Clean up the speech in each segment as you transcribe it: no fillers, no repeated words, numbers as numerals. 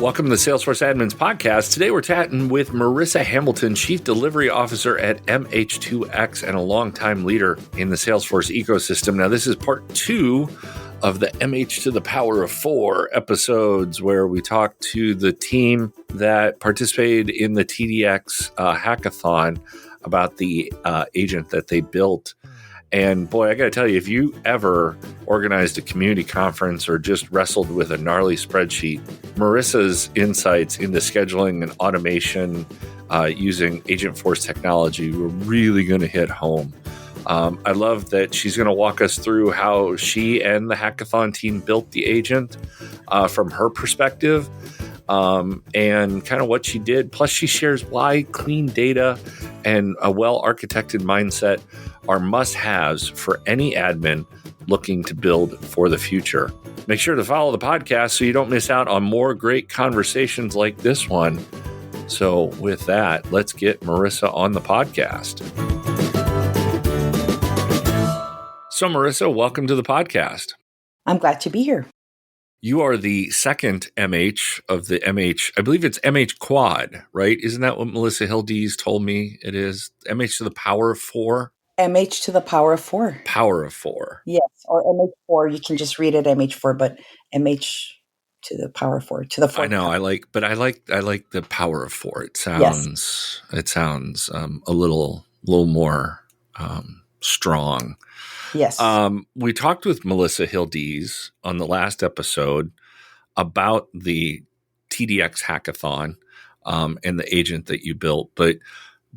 Welcome to the Salesforce Admins Podcast. Today we're chatting with Marisa Hambleton, Chief Delivery Officer at MH2X and a longtime leader in the Salesforce ecosystem. Now, this is part 2 of the MH to the power of 4 episodes where we talk to the team that participated in the TDX Hackathon about the agent that they built. And boy, I got to tell you, if you ever organized a community conference or just wrestled with a gnarly spreadsheet, Marisa's insights into scheduling and automation using Agentforce technology were really going to hit home. I love that she's going to walk us through how she and the hackathon team built the agent from her perspective and kind of what she did. Plus, she shares why clean data and a well-architected mindset are must-haves for any admin looking to build for the future. Make sure to follow the podcast so you don't miss out on more great conversations like this one. So with that, let's get Marisa on the podcast. So Marisa, welcome to the podcast. I'm glad to be here. You are the second MH of the MH, I believe it's MH Quad, right? Isn't that what Melissa Hill Dees told me it is? MH to the power of 4? MH to the power of 4. Power of 4. Yes, or MH4. You can just read it MH4, but MH to the power of 4, to the 4th. I know, power. I like the power of 4. It sounds, a little more strong. Yes. We talked with Melissa Hill Dees on the last episode about the TDX Hackathon and the agent that you built, but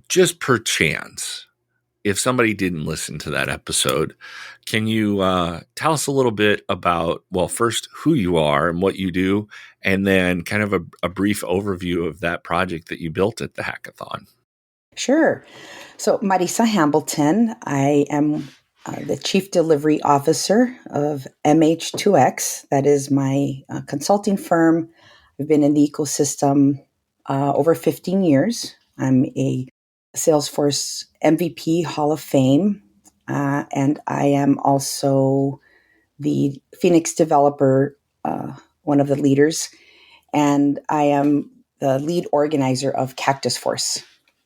just per chance, if somebody didn't listen to that episode, can you tell us a little bit about, well, first who you are and what you do, and then kind of a brief overview of that project that you built at the hackathon? Sure. So Marisa Hambleton, I am the Chief Delivery Officer of MH2X. That is my consulting firm. I've been in the ecosystem over 15 years. I'm a Salesforce MVP Hall of Fame, and I am also the Phoenix developer, one of the leaders, and I am the lead organizer of Cactusforce.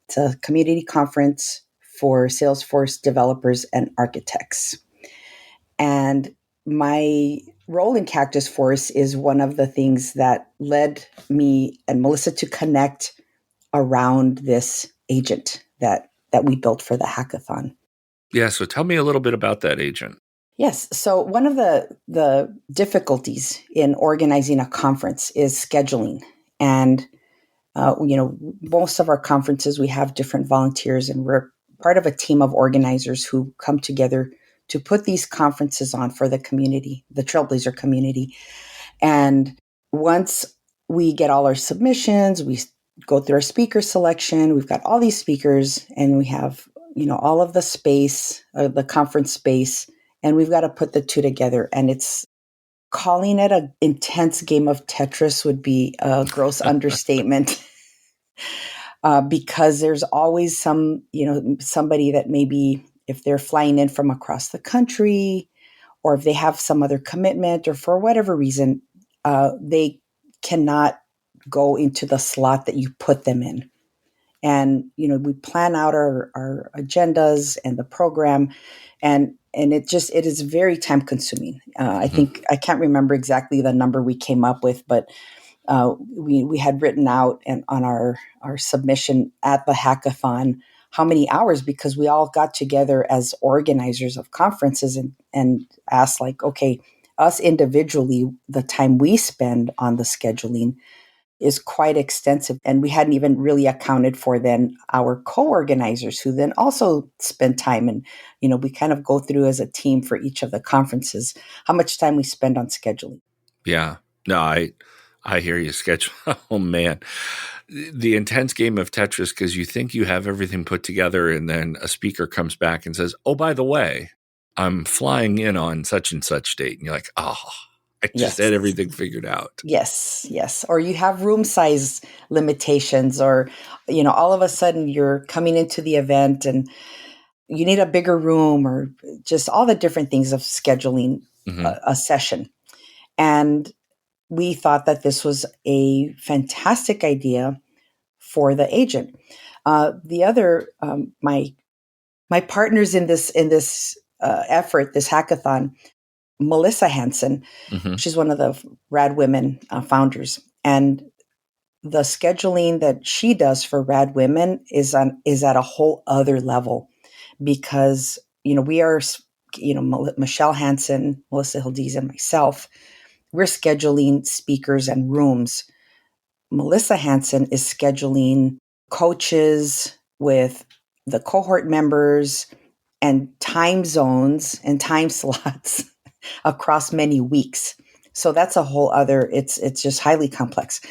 It's a community conference for Salesforce Developers and Architects. And my role in Cactusforce is one of the things that led me and Melissa to connect around this agent that we built for the hackathon. Yeah, so tell me a little bit about that agent. Yes. So one of the difficulties in organizing a conference is scheduling. And, most of our conferences, we have different volunteers, and we're part of a team of organizers who come together to put these conferences on for the community, the Trailblazer community. And once we get all our submissions, we go through our speaker selection. We've got all these speakers, and we have, all of the space, the conference space, and we've got to put the two together. And it's calling it an intense game of Tetris would be a gross understatement. Because there's always somebody that maybe if they're flying in from across the country, or if they have some other commitment, or for whatever reason, they cannot go into the slot that you put them in. And, we plan out our agendas and the program, and it is very time consuming. I think, I can't remember exactly the number we came up with, but we had written out and on our submission at the hackathon how many hours, because we all got together as organizers of conferences and asked, like, okay, us individually, the time we spend on the scheduling is quite extensive. And we hadn't even really accounted for then our co-organizers, who then also spend time. And, we kind of go through as a team for each of the conferences, how much time we spend on scheduling. Yeah. No, I hear you. Schedule. Oh, man. The intense game of Tetris, because you think you have everything put together, and then a speaker comes back and says, oh, by the way, I'm flying in on such and such date. And you're like, oh, I just had everything figured out. Yes. Or you have room size limitations, or, all of a sudden you're coming into the event and you need a bigger room, or just all the different things of scheduling a session. And we thought that this was a fantastic idea for the agent. The other, my partners in this effort, this hackathon, Melissa Hansen, Mm-hmm. she's one of the Rad Women founders, and the scheduling that she does for Rad Women is at a whole other level, because we are, Michelle Hansen, Melissa Hill Dees, and myself, we're scheduling speakers and rooms. Melissa Hansen is scheduling coaches with the cohort members and time zones and time slots across many weeks. So that's a whole other, it's just highly complex.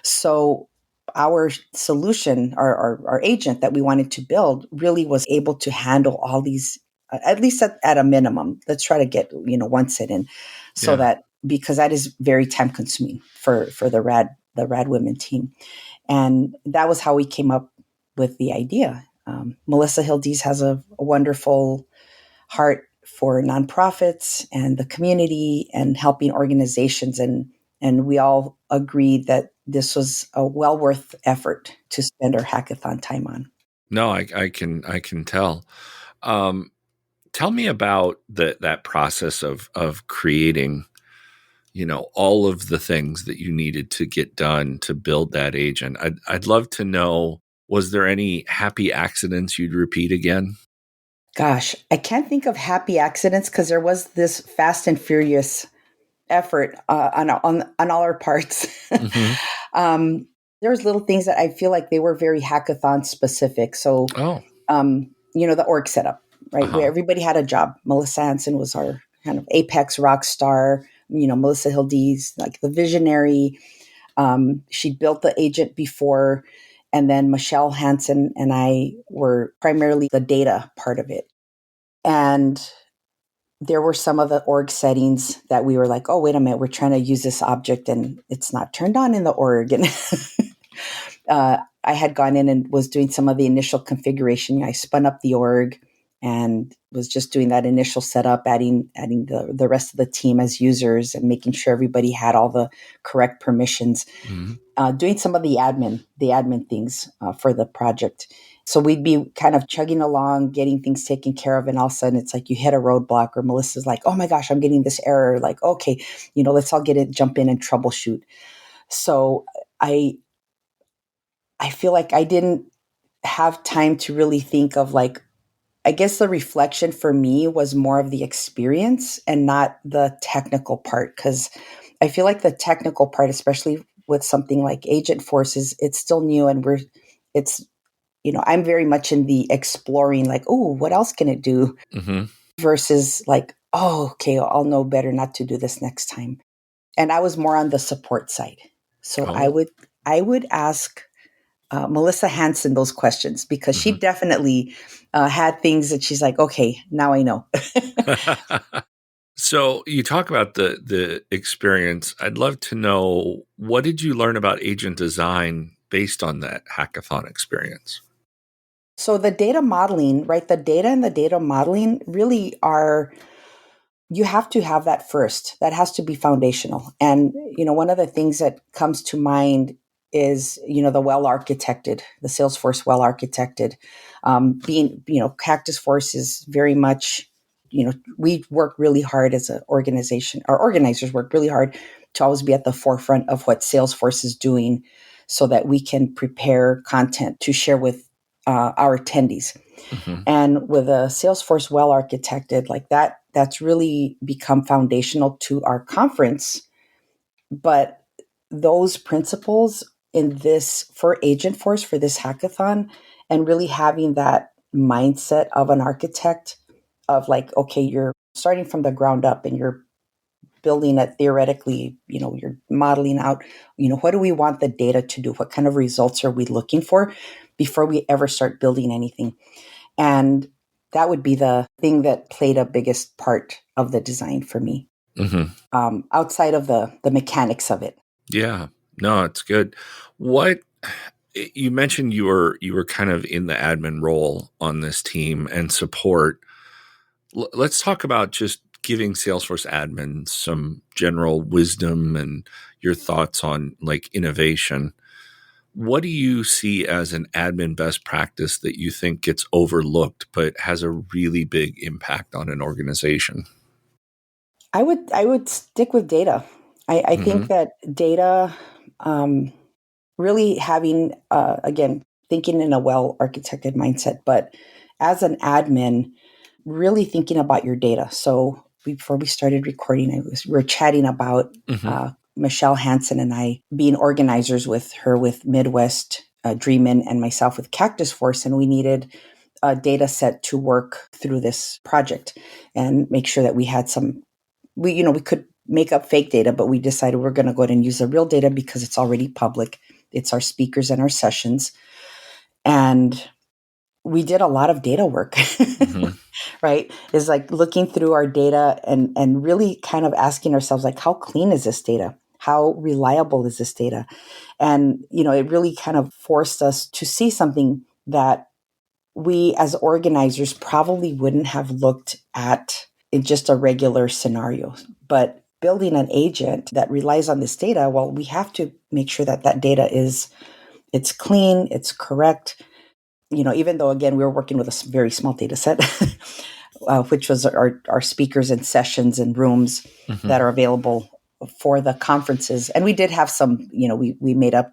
So our solution, our agent that we wanted to build, really was able to handle all these, at least at a minimum. Let's try to get, one sit in, so that, because that is very time consuming for the Rad Women team. And that was how we came up with the idea. Melissa Hill Dees has a wonderful heart for nonprofits and the community and helping organizations. And we all agreed that this was a well worth effort to spend our hackathon time on. No, I can tell. Tell me about that process of creating, all of the things that you needed to get done to build that agent. I'd love to know, was there any happy accidents you'd repeat again? Gosh, I can't think of happy accidents, because there was this fast and furious effort on all our parts. Mm-hmm. There was little things that I feel like they were very hackathon specific. So, Oh, the org setup, right? Where uh-huh. everybody had a job. Melissa Hansen was our kind of apex rock star. Melissa Hill Dees, like the visionary. She built the agent before, and then Michelle Hansen and I were primarily the data part of it. And there were some of the org settings that we were like, oh, wait a minute, we're trying to use this object and it's not turned on in the org. And I had gone in and was doing some of the initial configuration. I spun up the org and was just doing that initial setup, adding the rest of the team as users and making sure everybody had all the correct permissions, doing some of the admin things for the project. So we'd be kind of chugging along, getting things taken care of. And all of a sudden it's like you hit a roadblock, or Melissa's like, oh my gosh, I'm getting this error. Like, okay, let's all jump in and troubleshoot. So I feel like I didn't have time to really think of, like, I guess the reflection for me was more of the experience and not the technical part. Because I feel like the technical part, especially with something like Agentforce, it's still new, and I'm very much in the exploring, like, oh, what else can it do? Mm-hmm. Versus like, oh, okay, I'll know better not to do this next time. And I was more on the support side. So Oh. I would ask Melissa Hansen those questions, because she definitely had things that she's like, okay, now I know. So you talk about the experience. I'd love to know, what did you learn about agent design based on that hackathon experience? So the data modeling, right? The data and the data modeling really are, you have to have that first. That has to be foundational. And, one of the things that comes to mind is, the the Salesforce well architected, being, Cactusforce is very much, we work really hard as an organization. Our organizers work really hard to always be at the forefront of what Salesforce is doing, so that we can prepare content to share with our attendees. Mm-hmm. And with a Salesforce well architected like that, that's really become foundational to our conference. But those principles in this, for Agentforce, for this hackathon, and really having that mindset of an architect, of like, okay, you're starting from the ground up and you're building it theoretically, you're modeling out, what do we want the data to do? What kind of results are we looking for before we ever start building anything? And that would be the thing that played a biggest part of the design for me, outside of the mechanics of it. Yeah, no, it's good. What you mentioned, you were kind of in the admin role on this team and support. Let's talk about just giving Salesforce admins some general wisdom and your thoughts on like innovation, what do you see as an admin best practice that you think gets overlooked but has a really big impact on an organization? I would stick with data. I Mm-hmm. think that data, really having, again, thinking in a well architected mindset, but as an admin, really thinking about your data. So before we started recording, we were chatting about Mm-hmm. Michelle Hansen and I being organizers with her with Midwest Dreamin' and myself with Cactusforce, and we needed a data set to work through this project and make sure that we had some. We could make up fake data, but we decided we're going to go ahead and use the real data because it's already public. It's our speakers and our sessions, and we did a lot of data work. Mm-hmm. Right, is like looking through our data and really kind of asking ourselves, like, how clean is this data, how reliable is this data? And it really kind of forced us to see something that we as organizers probably wouldn't have looked at in just a regular scenario. But building an agent that relies on this data, well, we have to make sure that that data it's clean, it's correct. Even though, again, we were working with a very small data set, which was our speakers and sessions and rooms Mm-hmm. that are available for the conferences. And we did have some, we made up,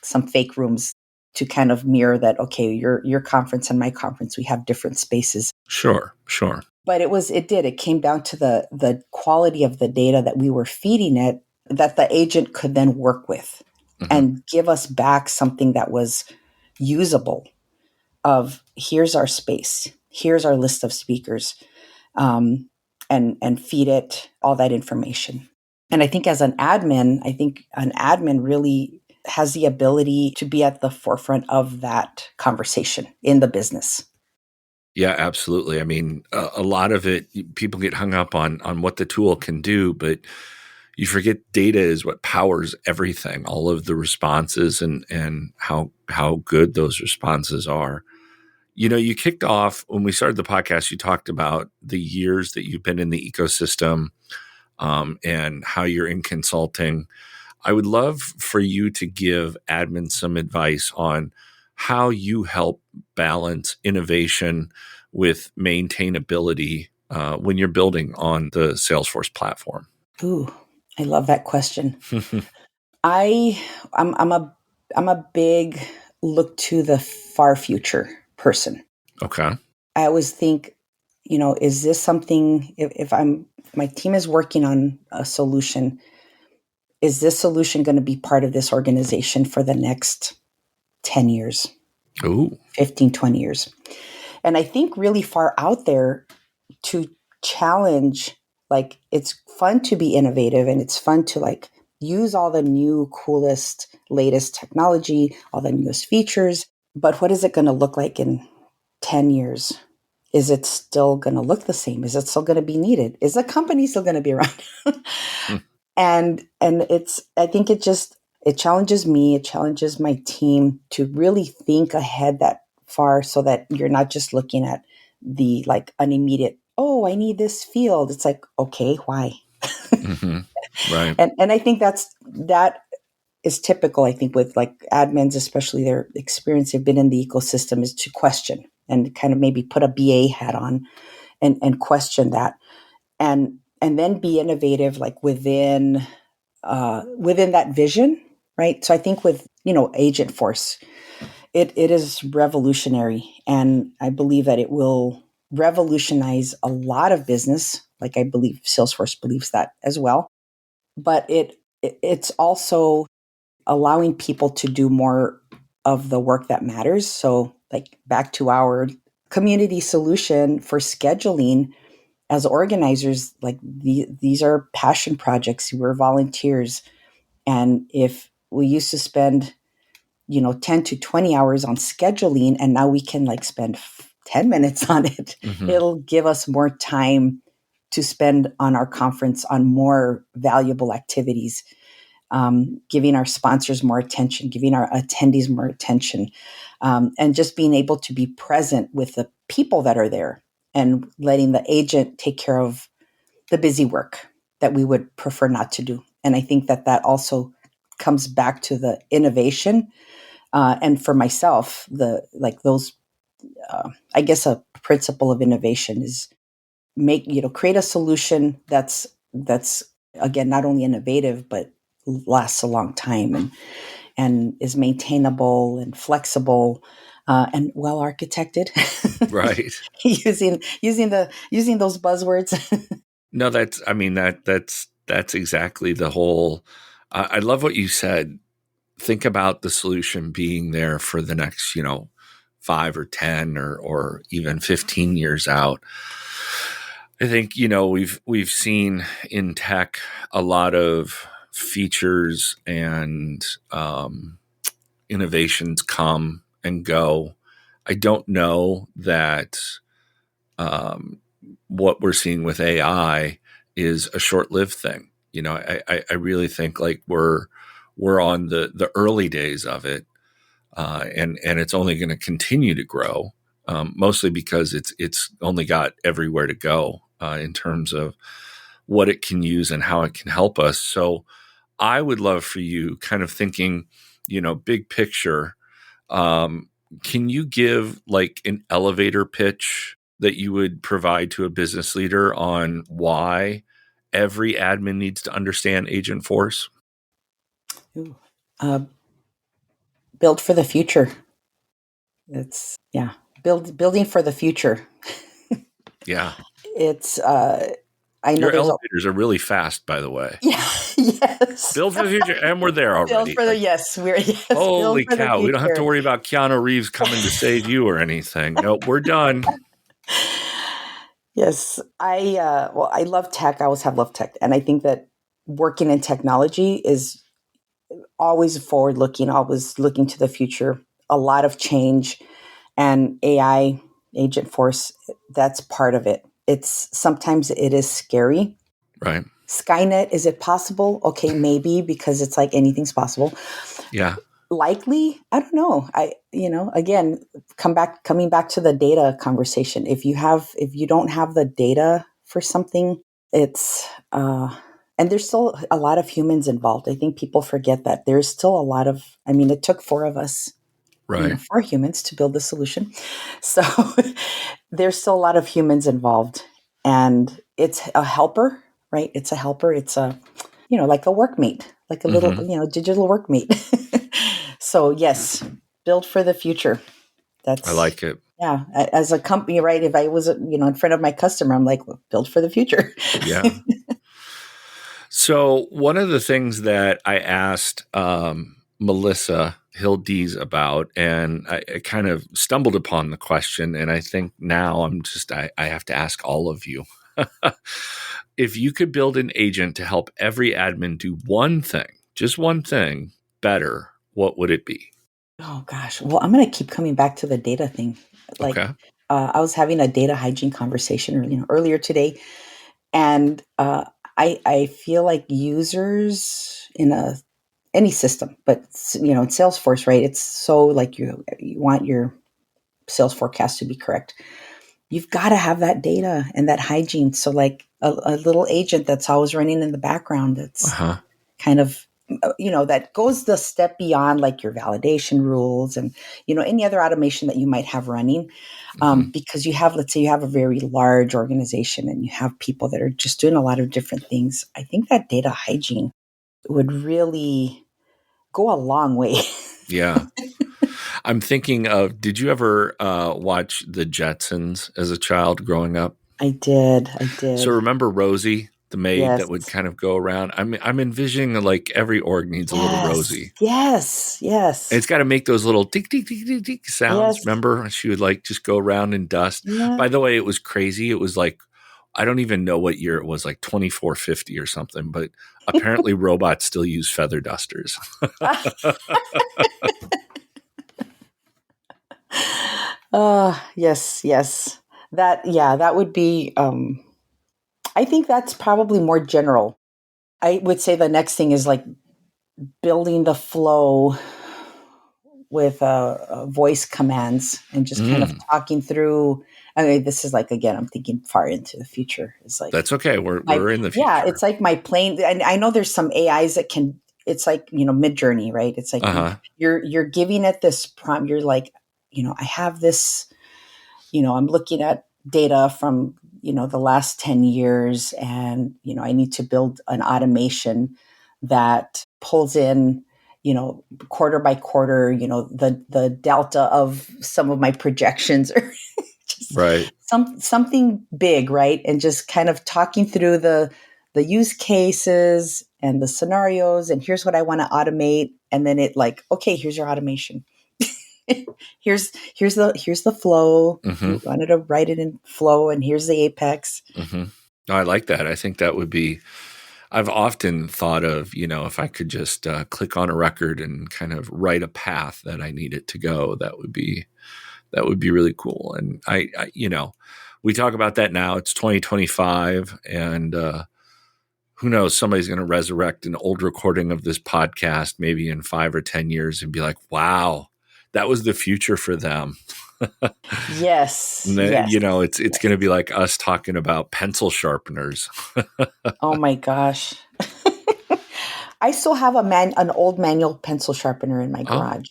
some fake rooms to kind of mirror that. Okay, your conference and my conference, we have different spaces. Sure. But it came down to the quality of the data that we were feeding it, that the agent could then work with Mm-hmm. and give us back something that was usable. Of here's our space, here's our list of speakers, and feed it all that information. And I think as an admin, really has the ability to be at the forefront of that conversation in the business. Yeah, absolutely. I mean, a lot of it, people get hung up on what the tool can do, but you forget data is what powers everything. All of the responses and how good those responses are. You kicked off when we started the podcast. You talked about the years that you've been in the ecosystem, and how you're in consulting. I would love for you to give admins some advice on how you help balance innovation with maintainability when you're building on the Salesforce platform. Ooh, I love that question. I I'm a big look to the far future person. Okay. I always think, is this something, if my team is working on a solution, is this solution going to be part of this organization for the next 10 years, Ooh. 15, 20 years? And I think really far out there to challenge, like, it's fun to be innovative and it's fun to like use all the new, coolest, latest technology, all the newest features. But what is it going to look like in 10 years? Is it still going to look the same? Is it still going to be needed? Is the company still going to be around? Hmm. And I think it challenges me, it challenges my team to really think ahead that far, so that you're not just looking at the like an immediate, oh, I need this field. It's like, okay, why? Mm-hmm. Right. And I think that is typical, I think, with like admins, especially their experience, they've been in the ecosystem, is to question and kind of maybe put a BA hat on and question that, and then be innovative, like within that vision, right? So I think with Agentforce, it is revolutionary, and I believe that it will revolutionize a lot of business. Like, I believe Salesforce believes that as well. But it's also allowing people to do more of the work that matters. So, like, back to our community solution for scheduling, as organizers, like, these are passion projects. We're volunteers. And if we used to spend 10 to 20 hours on scheduling, and now we can like spend 10 minutes on it, Mm-hmm. it'll give us more time to spend on our conference on more valuable activities, giving our sponsors more attention, giving our attendees more attention, and just being able to be present with the people that are there, and letting the agent take care of the busy work that we would prefer not to do. And I think that also comes back to the innovation. And for myself, I guess a principle of innovation is create a solution that's again, not only innovative, but lasts a long time and is maintainable and flexible, and well architected. Right. using those buzzwords. No, that's exactly the whole. I love what you said. Think about the solution being there for the next, 5 or 10 or even 15 years out. I think, we've seen in tech a lot of features and innovations come and go. I don't know that what we're seeing with AI is a short-lived thing. I really think like we're on the early days of it, and it's only going to continue to grow, mostly because it's only got everywhere to go in terms of what it can use and how it can help us. So I would love for you, kind of thinking, big picture. Can you give like an elevator pitch that you would provide to a business leader on why every admin needs to understand Agentforce? Ooh. Build for the future. Building for the future. Yeah. It's I know Your there's elevators are really fast, by the way. yeah, yes. Build for the future, and we're there already. Build Holy for the cow. We don't have to future. worry about Keanu Reeves coming to save you or anything. No, we're done. Yes, I love tech. I always have loved tech, and I think that working in technology is always forward looking, always looking to the future. A lot of change, and AI, Agent Force, that's part of it. Sometimes it is scary. Right. Skynet, is it possible? Okay, maybe, because it's like anything's possible. Yeah. Likely, I don't know. Again, coming back to the data conversation. If you don't have the data for something, it's and there's still a lot of humans involved. I think people forget that there's still a lot of. I mean, it took 4 of us, Right. 4 humans to build the solution. So there's still a lot of humans involved, and it's a helper, right? It's a helper. It's like a workmate, like a little, digital workmate. So yes, build for the future. I like it. Yeah. As a company, right? If I was, in front of my customer, I'm like, well, build for the future. Yeah. So one of the things that I asked Melissa Hill Dees about, and I kind of stumbled upon the question, and I think now I have to ask all of you. If you could build an agent to help every admin do one thing, just one thing better, what would it be? Oh gosh. Well, I'm going to keep coming back to the data thing. Like, Okay. I was having a data hygiene conversation, earlier today, and I feel like users in any system, but in Salesforce, right? It's so like you want your sales forecast to be correct. You've got to have that data and that hygiene. So like a little agent that's always running in the background, that's Uh-huh. kind of, that goes the step beyond like your validation rules and, any other automation that you might have running. Because let's say you have a very large organization and you have people that are just doing a lot of different things. I think that data hygiene would really go a long way. Yeah. I'm thinking of, did you ever watch The Jetsons as a child growing up? I did. So remember Rosie, the maid Yes. that would kind of go around? I'm envisioning like every org needs a little Rosie. Yes. And it's got to make those little tick, tick, tick, tick, tick sounds. Yes. Remember? She would like just go around and dust. Yeah. By the way, it was crazy. It was like, I don't even know what year it was, like 2450 or something, but apparently robots still use feather dusters. Yes. That would be, I think that's probably more general. I would say the next thing is like building the flow with voice commands and just kind of talking through I mean, this is like, again, I'm thinking far into the future. It's like, That's okay. We're in the future. yeah, it's like my plane. And I know there's some AIs that can, it's like, Mid-Journey, right? It's like you're giving it this prompt. You're like, I have this, I'm looking at data from, the last 10 years and, I need to build an automation that pulls in, quarter by quarter, the delta of some of my projections or just right. something big, right? And just kind of talking through the use cases and the scenarios and here's what I want to automate. And then it like, okay, here's your automation. here's the flow. You wanted to write it in flow and here's the apex. I like that. I think that would be, I've often thought of, if I could just click on a record and kind of write a path that I need it to go, that would be really cool. And I we talk about that now. It's 2025 and who knows, somebody's going to resurrect an old recording of this podcast maybe in 5 or 10 years and be like, wow, that was the future for them. Yes. Then, it's going to be like us talking about pencil sharpeners. Oh my gosh. I still have an old manual pencil sharpener in my garage.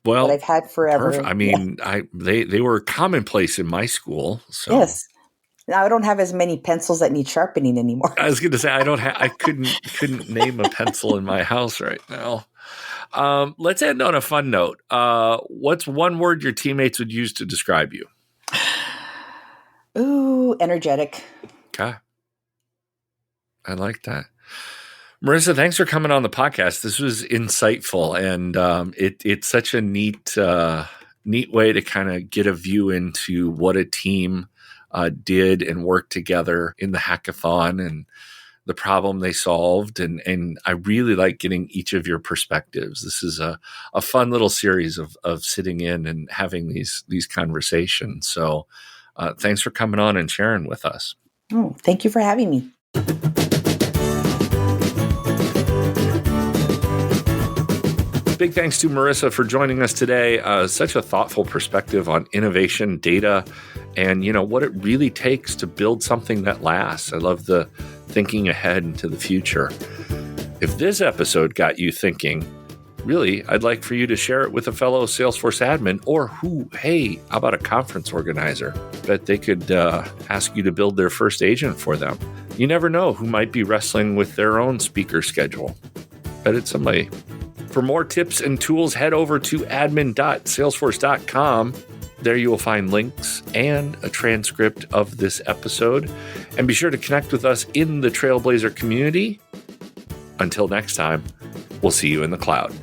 Well, that I've had forever. Perfect. I mean, they were commonplace in my school. So. Yes. Now I don't have as many pencils that need sharpening anymore. I was going to say I couldn't name a pencil in my house right now. Let's end on a fun note. What's one word your teammates would use to describe you? Ooh, energetic. Okay. I like that. Marisa, thanks for coming on the podcast. This was insightful, and it's such a neat way to kind of get a view into what a team did and worked together in the hackathon and the problem they solved. And I really like getting each of your perspectives. This is a fun little series of sitting in and having these conversations. So thanks for coming on and sharing with us. Oh, thank you for having me. Big thanks to Marisa for joining us today. Such a thoughtful perspective on innovation, data, and what it really takes to build something that lasts. I love the thinking ahead into the future. If this episode got you thinking, really, I'd like for you to share it with a fellow Salesforce admin or how about a conference organizer that they could ask you to build their first agent for them. You never know who might be wrestling with their own speaker schedule. Bet it's somebody. For more tips and tools, head over to admin.salesforce.com. There you will find links and a transcript of this episode. And be sure to connect with us in the Trailblazer community. Until next time, we'll see you in the cloud.